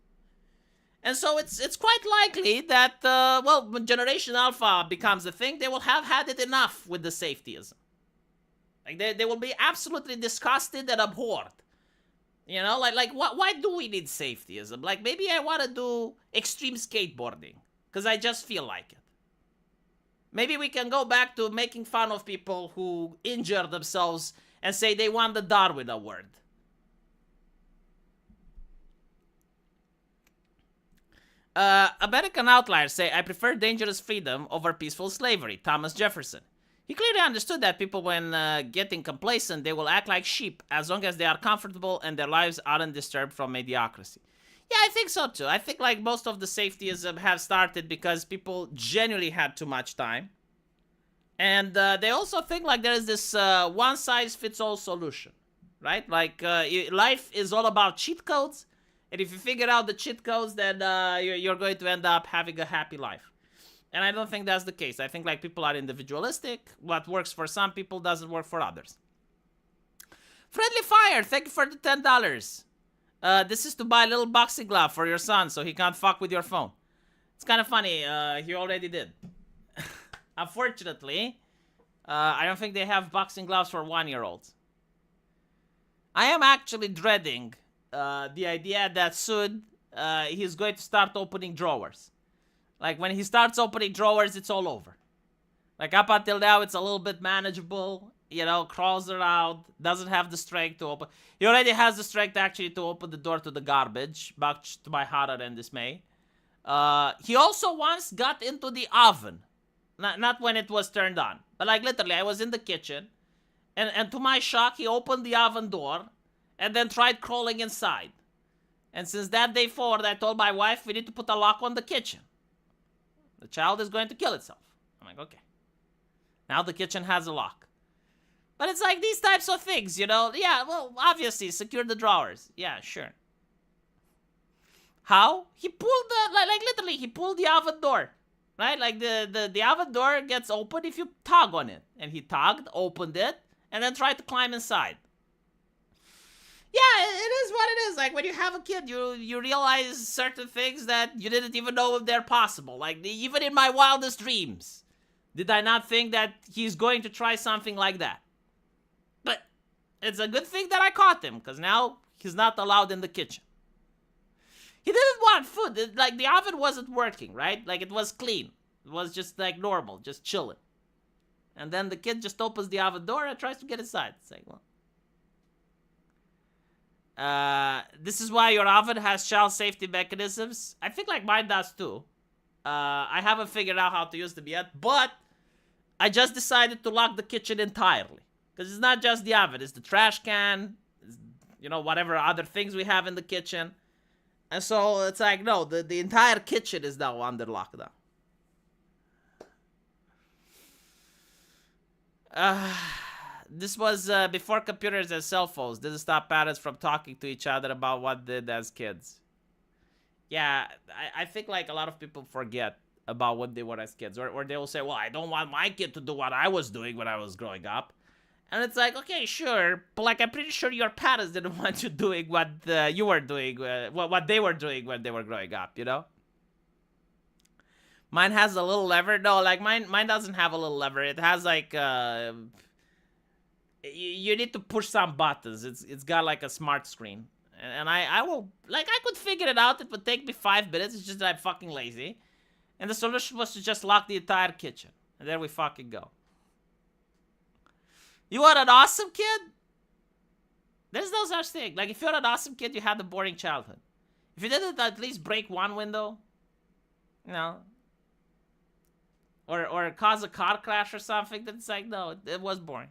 And so it's quite likely that, when Generation Alpha becomes a thing, they will have had it enough with the safetyism. Like, they will be absolutely disgusted and abhorred. Why do we need safetyism? Like, maybe I want to do extreme skateboarding, because I just feel like it. Maybe we can go back to making fun of people who injure themselves and say they won the Darwin Award. American Outliers say, I prefer dangerous freedom over peaceful slavery. Thomas Jefferson. He clearly understood that people, when getting complacent, they will act like sheep as long as they are comfortable and their lives aren't disturbed from mediocrity. Yeah, I think so too. I think like most of the safetyism have started because people genuinely had too much time. And they also think like there is this one-size-fits-all solution, right? Like life is all about cheat codes. And if you figure out the cheat codes, then you're going to end up having a happy life. And I don't think that's the case. I think like people are individualistic. What works for some people doesn't work for others. Friendly Fire, thank you for the $10. This is to buy a little boxing glove for your son so he can't fuck with your phone. It's kind of funny. He already did. Unfortunately, I don't think they have boxing gloves for 1-year-olds. I am actually dreading the idea that soon he's going to start opening drawers. Like, when he starts opening drawers, it's all over. Like, up until now, it's a little bit manageable. Crawls around, doesn't have the strength to open. He already has the strength, actually, to open the door to the garbage, much to my horror and dismay. He also once got into the oven. Not when it was turned on. But, like, literally, I was in the kitchen. And to my shock, he opened the oven door and then tried crawling inside. And since that day forward, I told my wife, we need to put a lock on the kitchen. The child is going to kill itself. I'm like, okay. Now the kitchen has a lock. But it's like these types of things, Yeah, well, obviously, secure the drawers. Yeah, sure. How? He pulled literally, he pulled the oven door. Right? Like, the oven door gets open if you tug on it. And he tugged, opened it, and then tried to climb inside. Yeah, it is what it is. Like, when you have a kid, you realize certain things that you didn't even know if they're possible. Like, even in my wildest dreams, did I not think that he's going to try something like that? But it's a good thing that I caught him, because now he's not allowed in the kitchen. He didn't want food. Like, the oven wasn't working, right? Like, it was clean. It was just, like, normal, just chilling. And then the kid just opens the oven door and tries to get inside. It's like, well... this is why your oven has child safety mechanisms. I think like mine does too. I haven't figured out how to use them yet, but I just decided to lock the kitchen entirely. Because it's not just the oven, it's the trash can, whatever other things we have in the kitchen. And so it's like, no, the entire kitchen is now under lockdown. This was before computers and cell phones. Didn't stop parents from talking to each other about what they did as kids. Yeah, I think like a lot of people forget about what they were as kids. Or they will say, well, I don't want my kid to do what I was doing when I was growing up. And it's like, okay, sure. But like, I'm pretty sure your parents didn't want you doing what you were doing, what they were doing when they were growing up, Mine has a little lever. No, like mine doesn't have a little lever. It has like... you need to push some buttons. It's got like a smart screen, and I will like I could figure it out. It would take me 5 minutes. It's just that I'm fucking lazy, and the solution was to just lock the entire kitchen, and there we fucking go. You want an awesome kid? There's no such thing. Like, if you're an awesome kid, you had a boring childhood. If you didn't at least break one window, you know, or cause a car crash or something, then it's like, no, it was boring.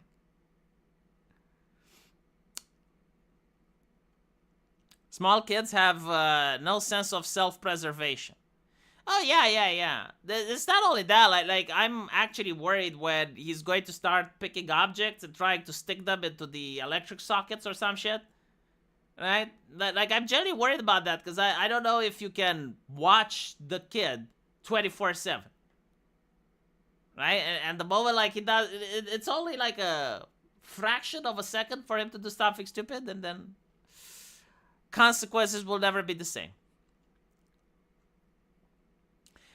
Small kids have no sense of self-preservation. Oh, yeah. It's not only that, like I'm actually worried when he's going to start picking objects and trying to stick them into the electric sockets or some shit. Right? Like, I'm generally worried about that, because I don't know if you can watch the kid 24/7. Right? And the moment, like, he does, it's only like a fraction of a second for him to do something stupid, and then consequences will never be the same.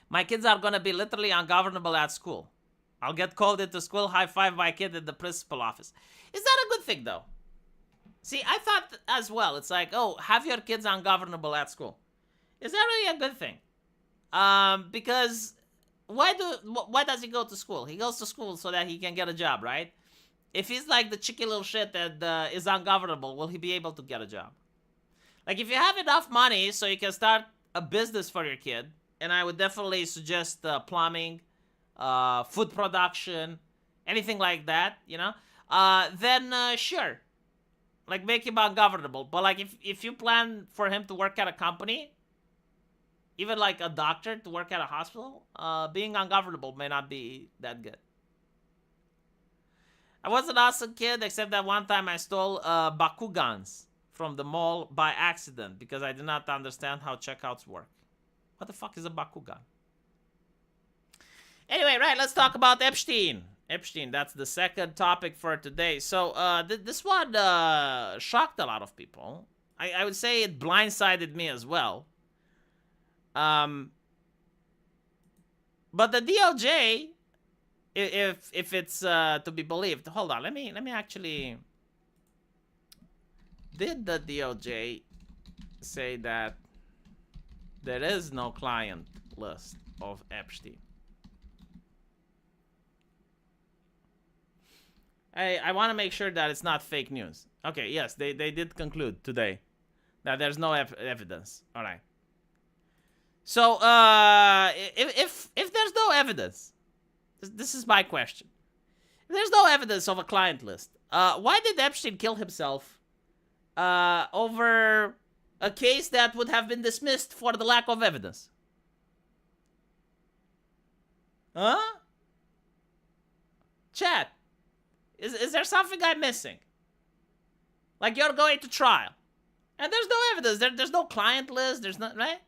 My kids are gonna be literally ungovernable at school. I'll get called into school, high-five my kid in the principal office. Is that a good thing, though? See, I thought as well. It's like, oh, have your kids ungovernable at school. Is that really a good thing? Because why does he go to school? He goes to school so that he can get a job, right? If he's like the cheeky little shit that is ungovernable, will he be able to get a job? Like, if you have enough money so you can start a business for your kid, and I would definitely suggest plumbing, food production, anything like that, you know, then sure. Like, make him ungovernable. But, like, if you plan for him to work at a company, even like a doctor to work at a hospital, being ungovernable may not be that good. I was an awesome kid, except that one time I stole bakugans from the mall by accident because I did not understand how checkouts work. What the fuck is a bakugan? Anyway, right, let's talk about Epstein. Epstein, that's the second topic for today. So, this one shocked a lot of people. I would say it blindsided me as well. But the DOJ, if it's to be believed, hold on, let me actually. Did the DOJ say that there is no client list of Epstein? I want to make sure that it's not fake news. Okay, yes, they did conclude today that there's no evidence. All right. So, if there's no evidence, this is my question. If there's no evidence of a client list, why did Epstein kill himself over a case that would have been dismissed for the lack of evidence? Huh? Chat. Is there something I'm missing? Like, you're going to trial, and there's no evidence. There's no client list. There's not, right?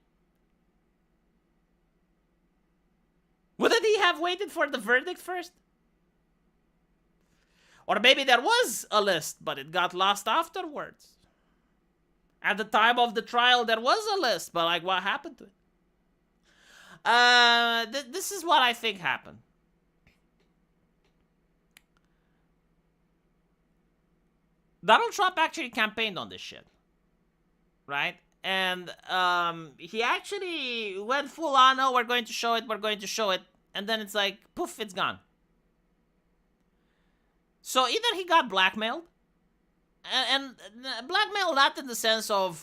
Wouldn't he have waited for the verdict first? Or maybe there was a list, but it got lost afterwards. At the time of the trial, there was a list, but like, what happened to it? This is what I think happened. Donald Trump actually campaigned on this shit, right? And he actually went full on, oh, we're going to show it, and then it's like, poof, it's gone. So either he got blackmailed, and blackmail not in the sense of,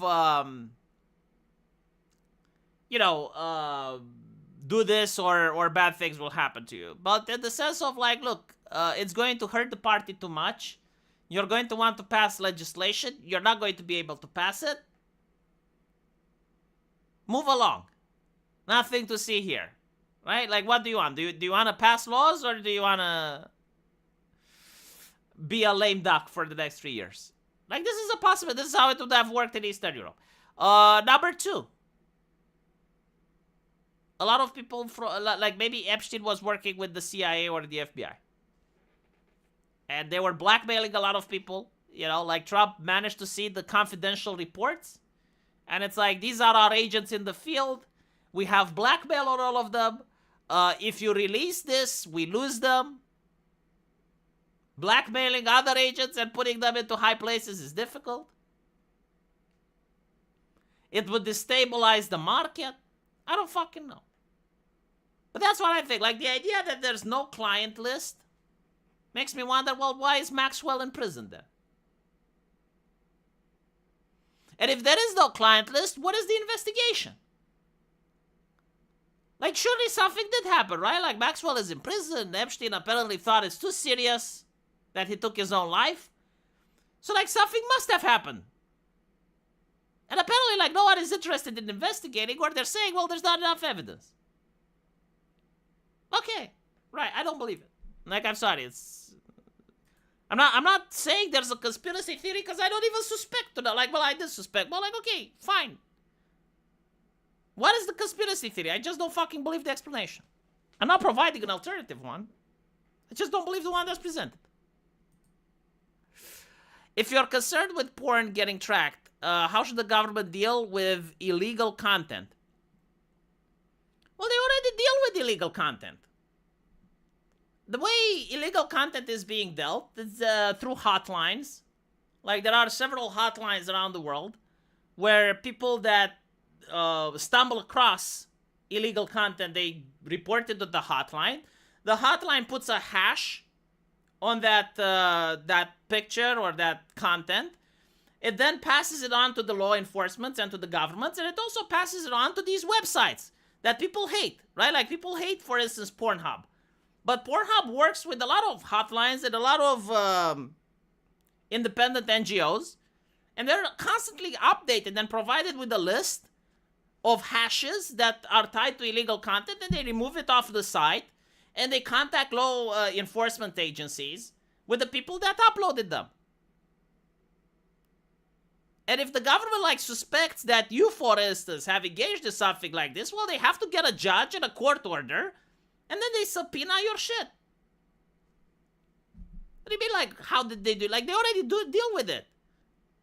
do this or bad things will happen to you, but in the sense of like, look, it's going to hurt the party too much. You're going to want to pass legislation. You're not going to be able to pass it. Move along. Nothing to see here. Right? Like, what do you want? Do you want to pass laws, or do you want to be a lame duck for the next 3 years? Like, this is a possibility. This is how it would have worked in Eastern Europe. Number two. A lot of people, like maybe Epstein was working with the CIA or the FBI. And they were blackmailing a lot of people. You know, like Trump managed to see the confidential reports. And it's like, these are our agents in the field. We have blackmail on all of them. If you release this, we lose them. Blackmailing other agents and putting them into high places is difficult. It would destabilize the market. I don't fucking know. But that's what I think. Like, the idea that there's no client list makes me wonder, well, why is Maxwell in prison then? And if there is no client list, what is the investigation? Like, surely something did happen, right? Like, Maxwell is in prison. Epstein apparently thought it's too serious that he took his own life. So, like, something must have happened. And apparently, like, no one is interested in investigating, or they're saying, well, there's not enough evidence. Okay, right, I don't believe it. Like, I'm sorry, I'm not saying there's a conspiracy theory, because I don't even suspect. Like, well, I did suspect. Well, like, okay, fine. What is the conspiracy theory? I just don't fucking believe the explanation. I'm not providing an alternative one. I just don't believe the one that's presented. If you're concerned with porn getting tracked, how should the government deal with illegal content? Well, they already deal with illegal content. The way illegal content is being dealt is through hotlines. Like, there are several hotlines around the world where people that stumble across illegal content, they report it to the hotline. The hotline puts a hash on that picture or that content. It then passes it on to the law enforcement and to the governments, and it also passes it on to these websites that people hate, right? Like, people hate, for instance, Pornhub. But Pornhub works with a lot of hotlines and a lot of independent NGOs, and they're constantly updated and provided with a list of hashes that are tied to illegal content, and they remove it off the site, and they contact law enforcement agencies with the people that uploaded them. And if the government, like, suspects that you, for instance, have engaged in something like this, well, they have to get a judge and a court order, and then they subpoena your shit. What do you mean, like, how did they do? Like, they already deal with it.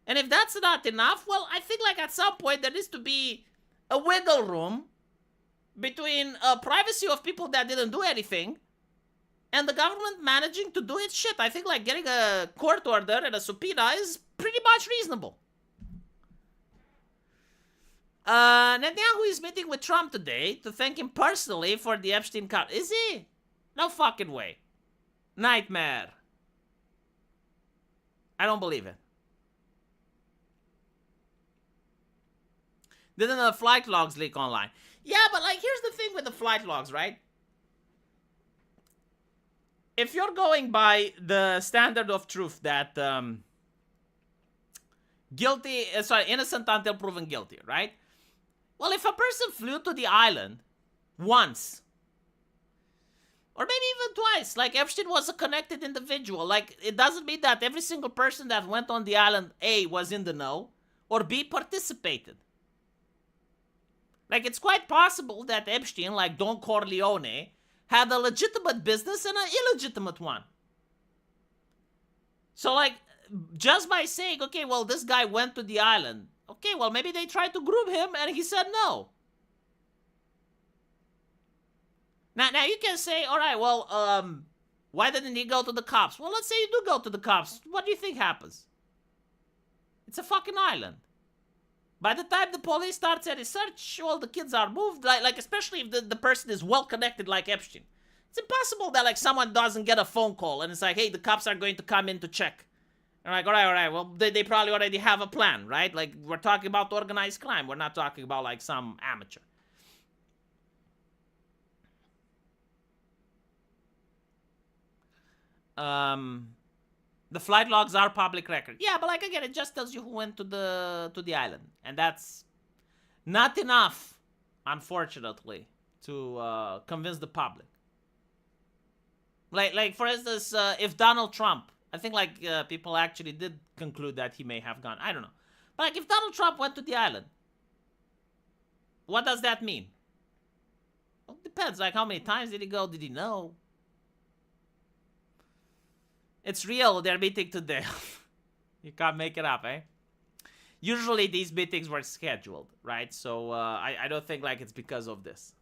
And if that's not enough, well, I think, like, at some point there needs to be a wiggle room between privacy of people that didn't do anything and the government managing to do its shit. I think, like, getting a court order and a subpoena is pretty much reasonable. Netanyahu is meeting with Trump today to thank him personally for the Epstein cut. Is he? No fucking way. Nightmare. I don't believe it. Didn't the flight logs leak online? Yeah, but, like, here's the thing with the flight logs, right? If you're going by the standard of truth that innocent until proven guilty, right? Well, if a person flew to the island once, or maybe even twice, like, Epstein was a connected individual, like, it doesn't mean that every single person that went on the island, A, was in the know, or B, participated. Like, it's quite possible that Epstein, like Don Corleone, had a legitimate business and an illegitimate one. So, like, just by saying, okay, well, this guy went to the island, okay, well, maybe they tried to groom him and he said no. Now you can say, all right, well, why didn't he go to the cops? Well, let's say you do go to the cops. What do you think happens? It's a fucking island. By the time the police starts a research, well, the kids are moved, like especially if the person is well connected like Epstein. It's impossible that, like, someone doesn't get a phone call and it's like, hey, the cops are going to come in to check. And like, all right, well, they probably already have a plan, right? Like, we're talking about organized crime. We're not talking about, like, some amateur. The flight logs are public record. Yeah, but, like, again, it just tells you who went to the island. And that's not enough, unfortunately, to convince the public. Like for instance, if Donald Trump, I think, like, people actually did conclude that he may have gone. I don't know. But, like, if Donald Trump went to the island, what does that mean? Well, it depends. Like, how many times did he go? Did he know? It's real. They're meeting today. You can't make it up, eh? Usually these meetings were scheduled, right? So I don't think, like, it's because of this.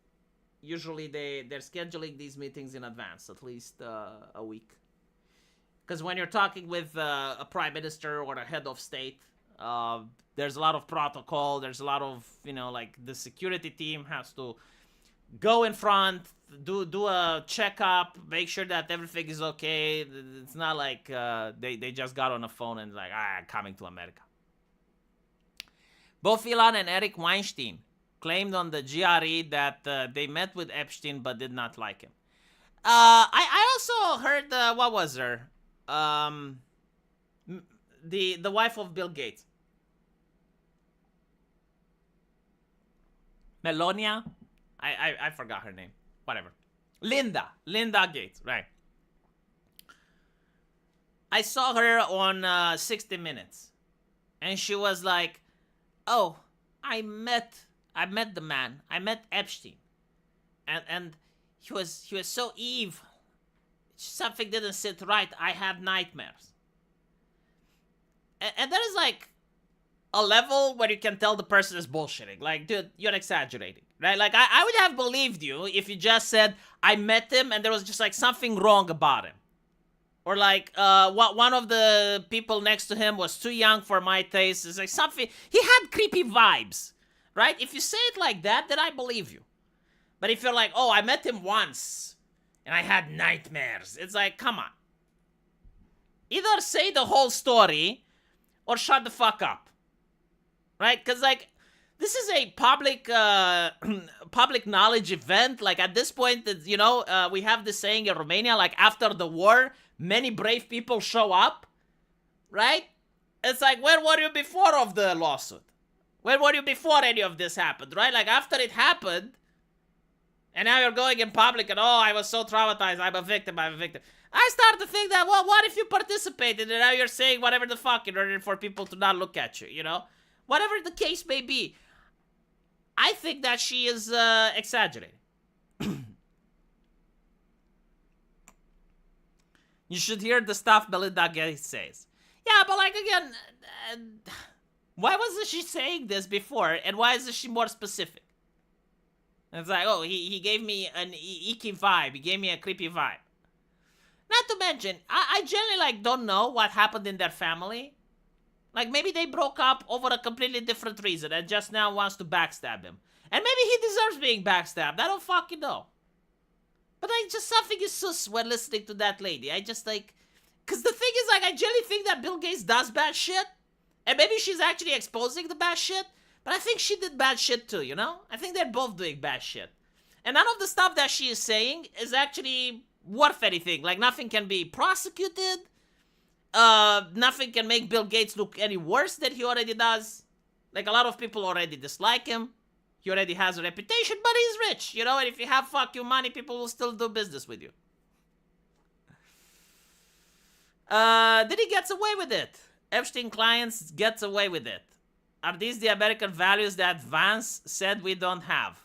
Usually they're scheduling these meetings in advance, at least a week. Because when you're talking with a prime minister or a head of state, there's a lot of protocol. There's a lot of, like the security team has to go in front, do a checkup, make sure that everything is okay. It's not like they just got on a phone and like, coming to America. Both Elon and Eric Weinstein claimed on the GRE that they met with Epstein but did not like him. I also heard, what was her? The wife of Bill Gates. Melania? I forgot her name. Whatever. Linda Gates, right. I saw her on 60 Minutes. And she was like, oh, I met the man. I met Epstein. And he was so evil. Something didn't sit right. I had nightmares. And there is like a level where you can tell the person is bullshitting. Like, dude, you're exaggerating. Right? Like, I would have believed you if you just said, I met him and there was just like something wrong about him. Or like, one of the people next to him was too young for my taste. It's like something, he had creepy vibes. Right? If you say it like that, then I believe you. But if you're like, oh, I met him once and I had nightmares. It's like, come on. Either say the whole story or shut the fuck up. Right? Because, like, this is a public knowledge event. Like, at this point, we have this saying in Romania, like, after the war, many brave people show up. Right? It's like, where were you before of the lawsuit? Where were you before any of this happened? Right? Like, after it happened, and now you're going in public and, oh, I was so traumatized. I'm a victim. I start to think that, well, what if you participated and now you're saying whatever the fuck in order for people to not look at you, Whatever the case may be. I think that she is exaggerating. You should hear the stuff Melinda Gates says. Yeah, but like, again, why wasn't she saying this before? And why isn't she more specific? It's like, oh, he gave me an icky vibe. He gave me a creepy vibe. Not to mention, I generally, like, don't know what happened in their family. Like, maybe they broke up over a completely different reason and just now wants to backstab him. And maybe he deserves being backstabbed. I don't fucking know. But, like, just something is sus when listening to that lady. I just, like... Because the thing is, like, I generally think that Bill Gates does bad shit. And maybe she's actually exposing the bad shit. But I think she did bad shit too, I think they're both doing bad shit. And none of the stuff that she is saying is actually worth anything. Like, nothing can be prosecuted. Nothing can make Bill Gates look any worse than he already does. Like, a lot of people already dislike him. He already has a reputation, but he's rich, and if you have fuck you money, people will still do business with you. Did he get away with it? Epstein clients gets away with it. Are these the American values that Vance said we don't have?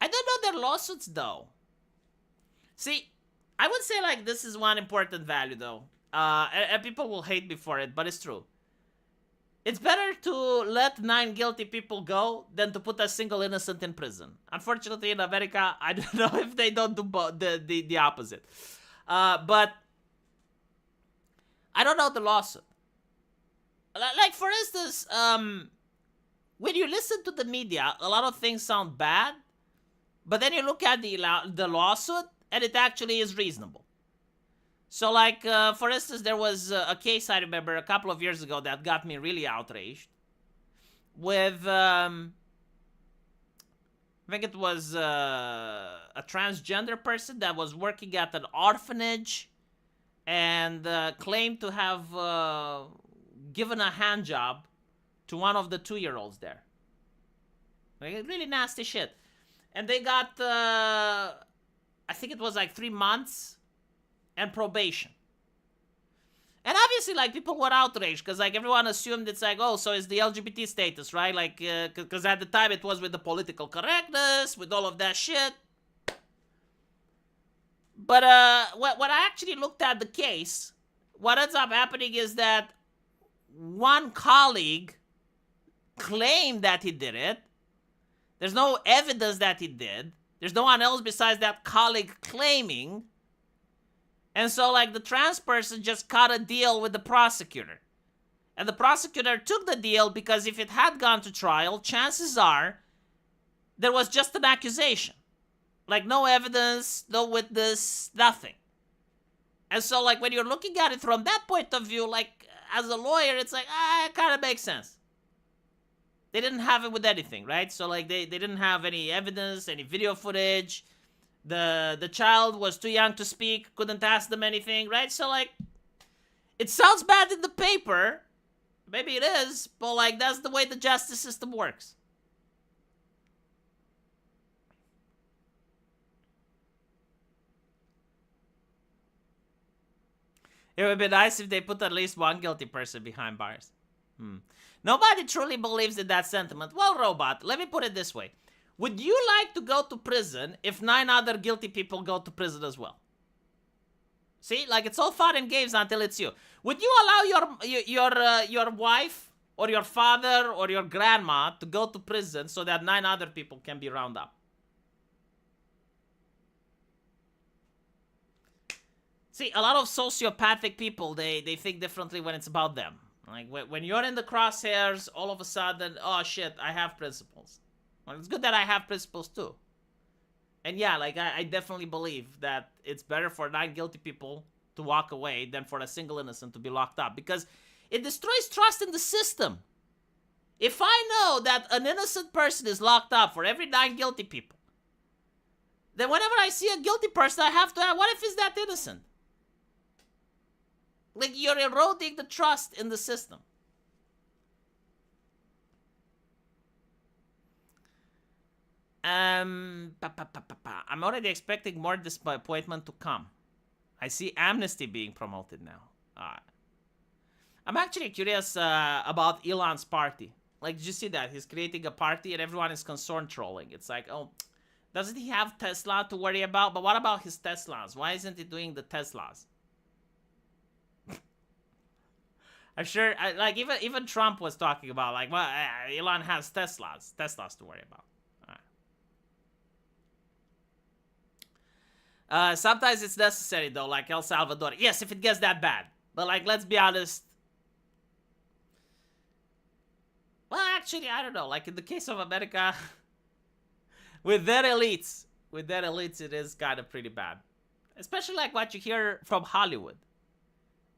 I don't know their lawsuits, though. See, I would say, like, this is one important value, though. And people will hate me for it, but it's true. It's better to let 9 guilty people go than to put a single innocent in prison. Unfortunately, in America, I don't know if they don't do the opposite. But I don't know the lawsuit. Like, for instance, when you listen to the media, a lot of things sound bad, but then you look at the lawsuit, and it actually is reasonable. So, like, for instance, there was a case I remember a couple of years ago that got me really outraged with, I think it was a transgender person that was working at an orphanage and claimed to have given a hand job to one of the 2-year-olds there. Like, really nasty shit. And they got, I think it was like 3 months and probation. And obviously, like, people were outraged because, like, everyone assumed it's like, oh, so it's the LGBT status, right? Like, because at the time it was with the political correctness, with all of that shit. But when I actually looked at the case, what ends up happening is that one colleague claimed that he did it. There's no evidence that he did. There's no one else besides that colleague claiming. And so, like, the trans person just cut a deal with the prosecutor. And the prosecutor took the deal because if it had gone to trial, chances are there was just an accusation. Like, no evidence, no witness, nothing. And so, like, when you're looking at it from that point of view, like, as a lawyer, it's like, it kind of makes sense. They didn't have it with anything, right? So, like, they didn't have any evidence, any video footage. The child was too young to speak, couldn't ask them anything, right? So, like, it sounds bad in the paper. Maybe it is, but, like, that's the way the justice system works. It would be nice if they put at least one guilty person behind bars. Nobody truly believes in that sentiment. Well, Robot, let me put it this way. Would you like to go to prison if 9 other guilty people go to prison as well? See, like, it's all fun and games until it's you. Would you allow your wife or your father or your grandma to go to prison so that 9 other people can be rounded up? See, a lot of sociopathic people, they think differently when it's about them. Like, when you're in the crosshairs, all of a sudden, oh shit, I have principles. Well, it's good that I have principles too. And yeah, like, I definitely believe that it's better for 9 guilty people to walk away than for a single innocent to be locked up. Because it destroys trust in the system. If I know that an innocent person is locked up for every 9 guilty people, then whenever I see a guilty person, I have to ask, what if he's that innocent? Like, you're eroding the trust in the system. I'm already expecting more disappointment to come. I see amnesty being promoted now. I'm actually curious about Elon's party. Like, did you see that? He's creating a party and everyone is concerned trolling. It's like, oh, doesn't he have Tesla to worry about? But what about his Teslas? Why isn't he doing the Teslas? I'm sure, like, even Trump was talking about, like, well, Elon has Teslas to worry about. Sometimes it's necessary, though, like El Salvador. Yes, if it gets that bad. But, like, let's be honest. Well, actually, I don't know. Like, in the case of America, with their elites, it is kind of pretty bad. Especially, like, what you hear from Hollywood.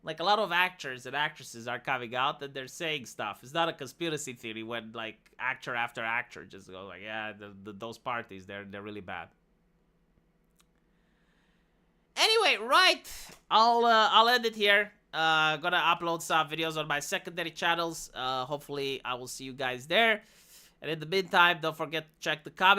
Like, a lot of actors and actresses are coming out and they're saying stuff. It's not a conspiracy theory when, like, actor after actor just goes like, yeah, those parties, they're really bad. Anyway, right, I'll end it here. Gonna upload some videos on my secondary channels. Hopefully, I will see you guys there. And in the meantime, don't forget to check the comments.